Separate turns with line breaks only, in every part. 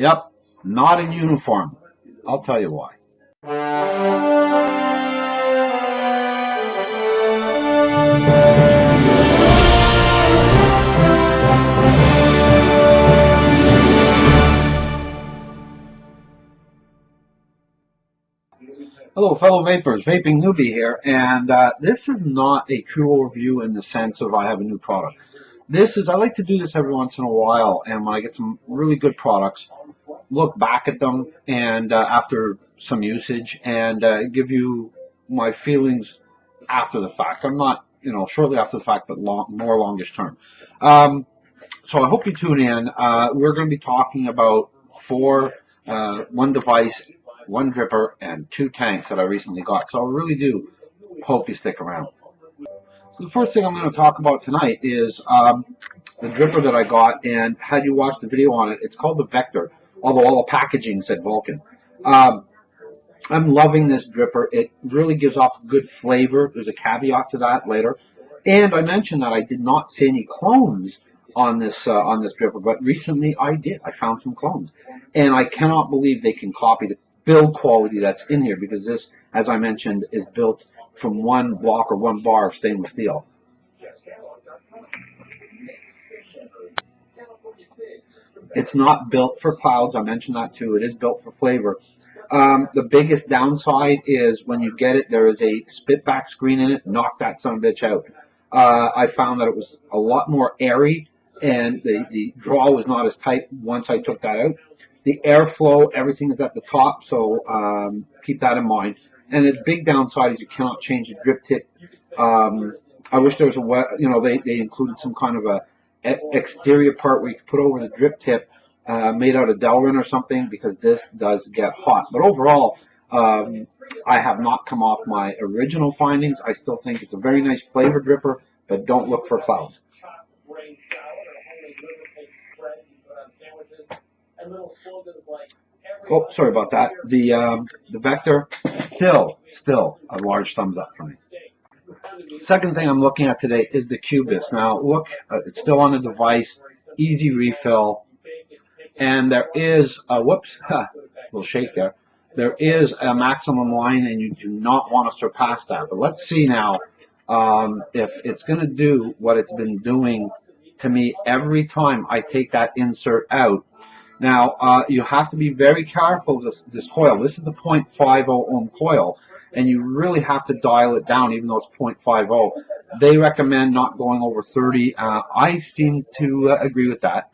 Yep, not in uniform. I'll tell you why. Hello, fellow vapors. Vaping newbie here, and this is not a cool review in the sense of I have a new product. I like to do this every once in a while, and when I get some really good products, look back at them and after some usage and give you my feelings after the fact. I'm not, shortly after the fact, but more longish term. So I hope you tune in. We're going to be talking about one device, one dripper, and 2 tanks that I recently got. So I really do hope you stick around. So the first thing I'm going to talk about tonight is the dripper that I got, and had you watched the video on it, it's called the Vector, although all the packaging said Vulcan. I'm loving this dripper. It really gives off good flavor. There's a caveat to that later. And I mentioned that I did not see any clones on this dripper, but recently I did. I found some clones, and I cannot believe they can copy the build quality that's in here, because this, as I mentioned, is built from one block or one bar of stainless steel. It's not built for clouds. I mentioned that too. It is built for flavor. The biggest downside is when you get it, there is a spit back screen in it. Knock that son of a bitch out. I found that it was a lot more airy, and the draw was not as tight once I took that out. The airflow, everything is at the top, so keep that in mind. And its big downside is you cannot change the drip tip. I wish there was they included some kind of a exterior part where you could put over the drip tip made out of Delrin or something, because this does get hot. But overall, I have not come off my original findings. I still think it's a very nice flavor dripper, but don't look for clouds. Oh, sorry about that. The Vector, still a large thumbs up for me. Second thing I'm looking at today is the Cubist. Now look, it's still on the device, easy refill, and there is a little shake there. There is a maximum line, and you do not want to surpass that. But let's see now if it's going to do what it's been doing to me every time I take that insert out. Now, you have to be very careful of this coil. This is the 0.50 ohm coil, and you really have to dial it down, even though it's 0.50. They recommend not going over 30. I seem to agree with that.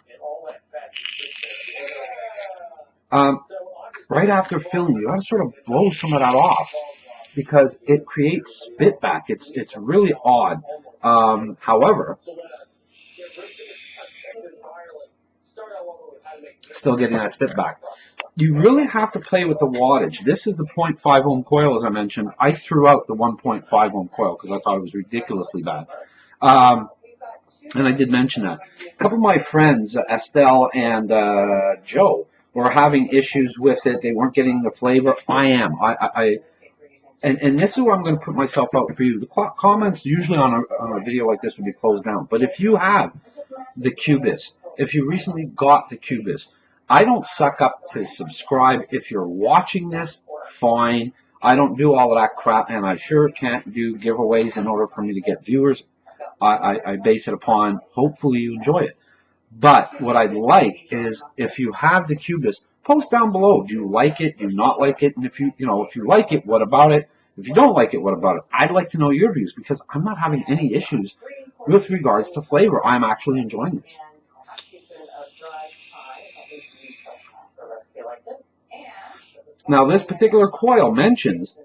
Right after filling, you got to sort of blow some of that off, because it creates spit back. It's really odd. However, still getting that spit back. You really have to play with the wattage. This is the 0.5 ohm coil, as I mentioned. I threw out the 1.5 ohm coil because I thought it was ridiculously bad. And I did mention that. A couple of my friends, Estelle and Joe, were having issues with it. They weren't getting the flavor. I am. And this is where I'm going to put myself out for you. The comments usually on a video like this would be closed down. But if you have the Cubist, if you recently got the Cubist, I don't suck up to subscribe. If you're watching this, fine. I don't do all of that crap, and I sure can't do giveaways in order for me to get viewers. I base it upon hopefully you enjoy it. But what I'd like is, if you have the Cubist, post down below. Do you like it? Do you not like it? And if you like it, what about it? If you don't like it, what about it? I'd like to know your views, because I'm not having any issues with regards to flavor. I'm actually enjoying this. Now, this particular coil mentions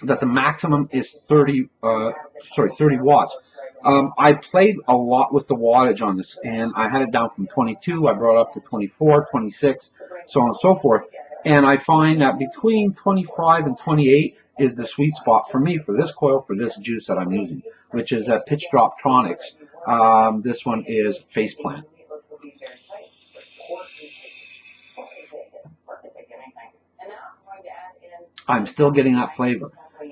that the maximum is 30 watts. I played a lot with the wattage on this, and I had it down from 22. I brought it up to 24, 26, so on and so forth. And I find that between 25 and 28 is the sweet spot for me for this coil, for this juice that I'm using, which is Pitch Drop Tronics. This one is Faceplant. I'm still getting that flavor.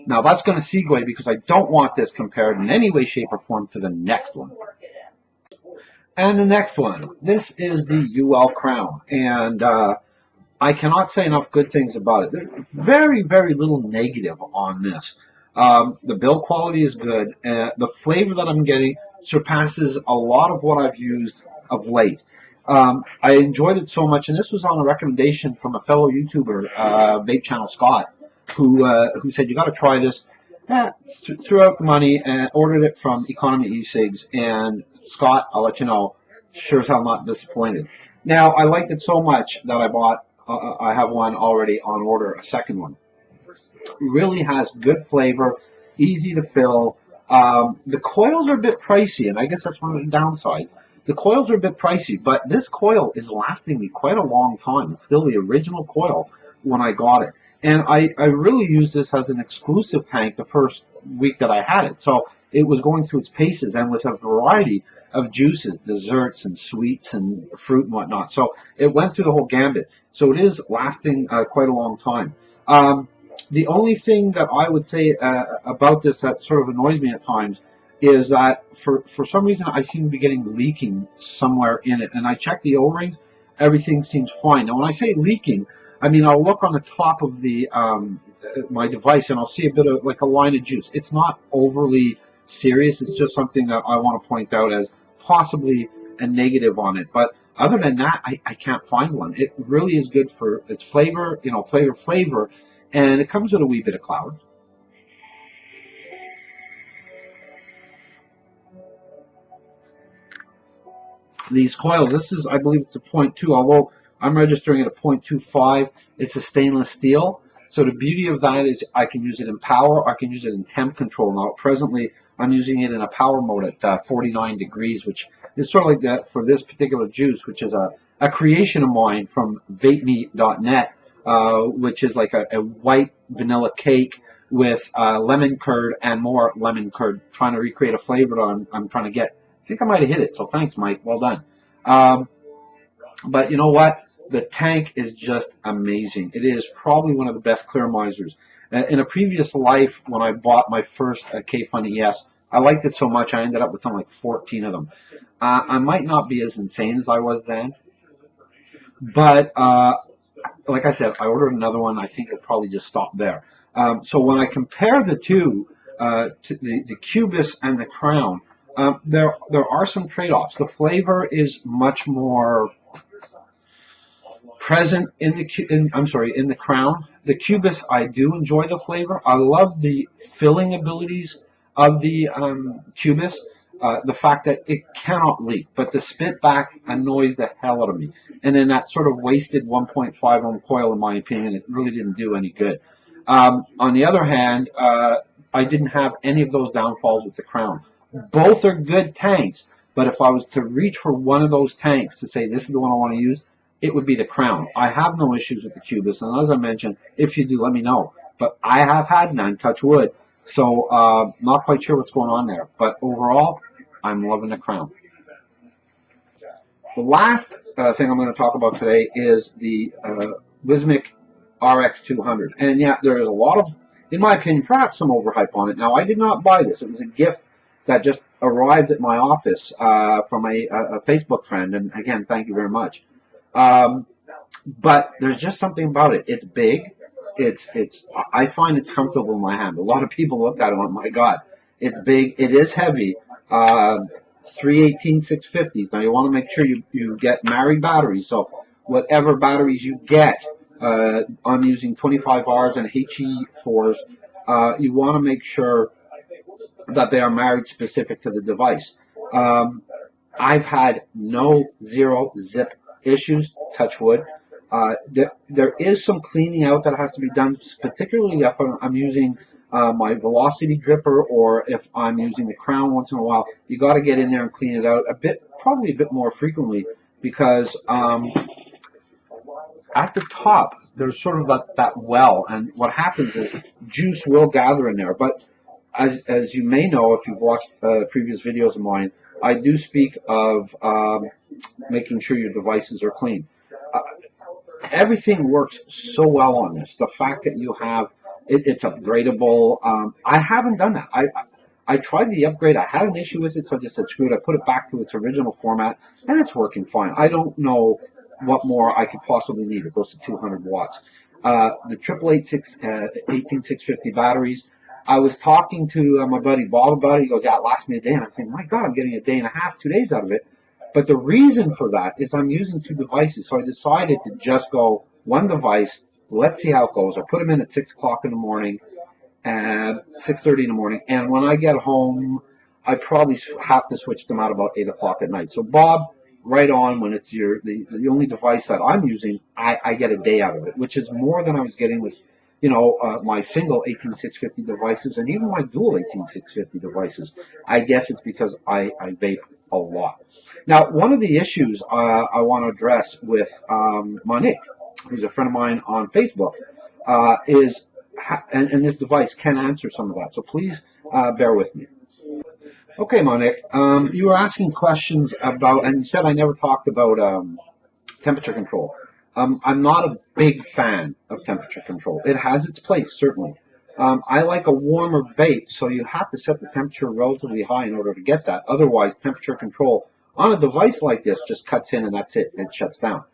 Now that's going to segue, because I don't want this compared in any way, shape, or form to the next one. And the next one, this is the Uwell Crown. And I cannot say enough good things about it. There's very, very little negative on this. The build quality is good. The flavor that I'm getting surpasses a lot of what I've used of late. I enjoyed it so much, and this was on a recommendation from a fellow YouTuber, Vape Channel Scott, who said, you got to try this. Threw out the money and ordered it from Economy E-Cigs, and Scott, I'll let you know, sure as hell not disappointed. Now, I liked it so much that I bought, I have one already on order, a second one. Really has good flavor, easy to fill. The coils are a bit pricey, and I guess that's one of the downsides. The coils are a bit pricey, but this coil is lasting me quite a long time. It's still the original coil when I got it. And I really used this as an exclusive tank the first week that I had it. So it was going through its paces and with a variety of juices, desserts and sweets and fruit and whatnot. So it went through the whole gambit. So it is lasting quite a long time. The only thing that I would say about this that sort of annoys me at times is that for some reason I seem to be getting leaking somewhere in it. And I check the O-rings, everything seems fine. Now when I say leaking, I mean, I'll look on the top of the my device and I'll see a bit of like a line of juice. It's not overly serious. It's just something that I want to point out as possibly a negative on it. But other than that, I can't find one. It really is good for its flavor, you know, flavor, and it comes with a wee bit of cloud. These coils, this is, I believe it's a 0.2, although I'm registering it at 0.25. It's a stainless steel. So the beauty of that is I can use it in power, I can use it in temp control. Now presently I'm using it in a power mode at 49 degrees, which is sort of like that for this particular juice, which is a creation of mine from vapeme.net, which is like a white vanilla cake with lemon curd and more lemon curd, trying to recreate a flavor that I'm trying to get. I think I might have hit it, so thanks, Mike. Well done. But you know what? The tank is just amazing. It is probably one of the best clearmisers. In a previous life, when I bought my first K-Fun ES, I liked it so much I ended up with something like 14 of them. I might not be as insane as I was then, but like I said, I ordered another one. I think it'll probably just stop there. So when I compare the two, to the Cubis and the Crown, there are some trade-offs. The flavor is much more present in the Crown. The Cubis, I do enjoy the flavor. I love the filling abilities of the Cubis. The fact that it cannot leak, but the spit back annoys the hell out of me. And then that sort of wasted 1.5 ohm coil, in my opinion, it really didn't do any good. On the other hand, I didn't have any of those downfalls with the Crown. Both are good tanks, but if I was to reach for one of those tanks to say this is the one I want to use, it would be the Crown. I have no issues with the Cubis, and as I mentioned, if you do, let me know. But I have had none, touch wood. So not quite sure what's going on there. But overall, I'm loving the Crown. The last thing I'm going to talk about today is the Wismec RX200. And yeah, there is a lot of, in my opinion, perhaps some overhype on it. Now, I did not buy this. It was a gift that just arrived at my office from a Facebook friend. And again, thank you very much. But there's just something about it. It's big. I find it's comfortable in my hand. A lot of people look at it and oh my God, it's big. It is heavy. 318 650s. Now you want to make sure you get married batteries. So whatever batteries you get, I'm using 25Rs and HE4s. You want to make sure that they are married specific to the device. I've had zero zip issues, touch wood. There is some cleaning out that has to be done, particularly if I'm using my velocity dripper or if I'm using the Crown once in a while. You got to get in there and clean it out probably a bit more frequently, because at the top there's sort of that well, and what happens is juice will gather in there. But as you may know, if you've watched previous videos of mine, I do speak of making sure your devices are clean. Everything works so well on this. The fact that you have it's upgradable. I haven't done that. I tried the upgrade. I had an issue with it, so I just said screw it. I put it back to its original format, and it's working fine. I don't know what more I could possibly need. It goes to 200 watts. The 18650 batteries. I was talking to my buddy Bob about it. He goes, yeah, it lasts me a day. And I'm thinking, my God, I'm getting a day and a half, 2 days out of it. But the reason for that is I'm using two devices. So I decided to just go one device. Let's see how it goes. I put them in at 6 o'clock in the morning and 6:30 in the morning. And when I get home, I probably have to switch them out about 8 o'clock at night. So Bob, right on, when it's the only device that I'm using, I get a day out of it, which is more than I was getting with, my single 18650 devices and even my dual 18650 devices. I guess it's because I vape a lot. Now, one of the issues I want to address with Monique, who's a friend of mine on Facebook, is, and this device can answer some of that. So please bear with me. Okay, Monique, you were asking questions about, and you said I never talked about temperature control. I'm not a big fan of temperature control. It has its place, certainly. I like a warmer vape, so you have to set the temperature relatively high in order to get that. Otherwise, temperature control on a device like this just cuts in and that's it. It shuts down.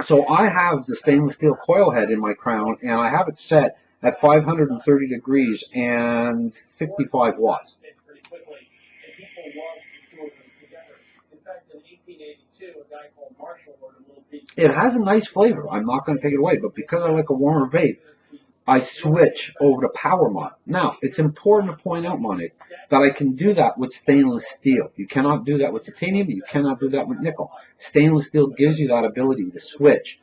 So I have the stainless steel coil head in my Crown, and I have it set at 530 degrees and 65 watts. It has a nice flavor. I'm not going to take it away, but because I like a warmer vape, I switch over to power mod. Now, it's important to point out, Monique, that I can do that with stainless steel. You cannot do that with titanium. You cannot do that with nickel. Stainless steel gives you that ability to switch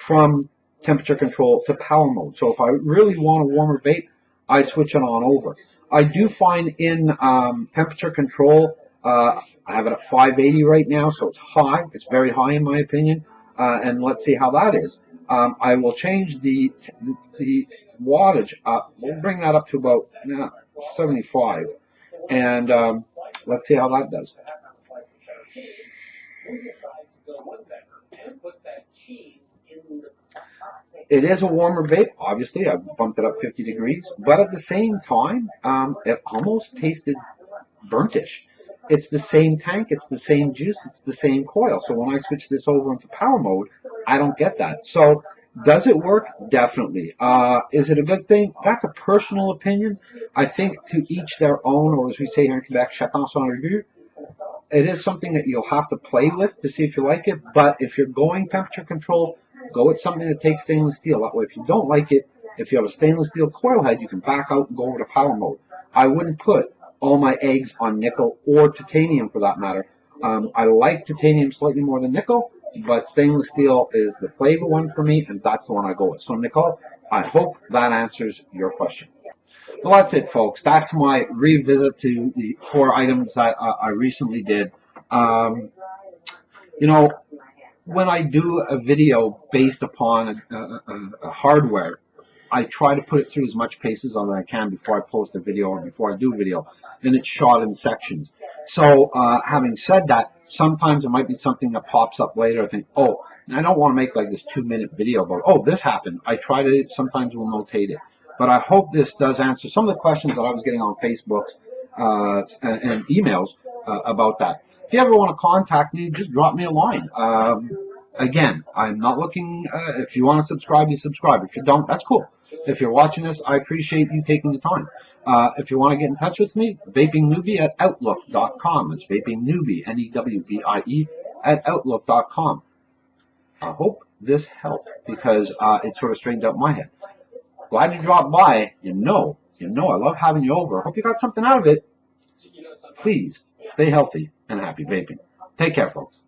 from temperature control to power mode. So if I really want a warmer vape, I switch it on over. I do find in temperature control, I have it at 580 right now, so it's high. It's very high in my opinion. And let's see how that is. I will change the wattage up. We'll bring that up to about 75. And let's see how that does. It is a warmer vape, obviously. I've bumped it up 50 degrees. But at the same time, it almost tasted burnt-ish. It's the same tank, it's the same juice, it's the same coil. So when I switch this over into power mode, I don't get that. So does it work? Definitely. Is it a good thing? That's a personal opinion. I think to each their own, or as we say here in Quebec, chacun son goût. It is something that you'll have to play with to see if you like it. But if you're going temperature control, go with something that takes stainless steel. That way, if you don't like it, if you have a stainless steel coil head, you can back out and go over to power mode. I wouldn't put all my eggs on nickel or titanium for that matter. I like titanium slightly more than nickel, but stainless steel is the flavor one for me, and that's the one I go with. So Nicole, I hope that answers your question. Well, that's it, folks. That's my revisit to the 4 items that I recently did. When I do a video based upon a hardware, I try to put it through as much paces as I can before I post a video or before I do a video, and it's shot in sections. So having said that, sometimes it might be something that pops up later. I think, oh, and I don't want to make like this 2-minute video about, oh, this happened. I try to, sometimes will notate it. But I hope this does answer some of the questions that I was getting on Facebook and emails about that. If you ever want to contact me, just drop me a line. Again, I'm not looking, if you want to subscribe, you subscribe. If you don't, that's cool. If you're watching this, I appreciate you taking the time. If you want to get in touch with me, vapingnewbie at outlook.com. It's vapingnewbie, N-E-W-B-I-E, at outlook.com. I hope this helped because it sort of straightened out my head. Glad you dropped by. You know, I love having you over. Hope you got something out of it. Please stay healthy and happy vaping. Take care, folks.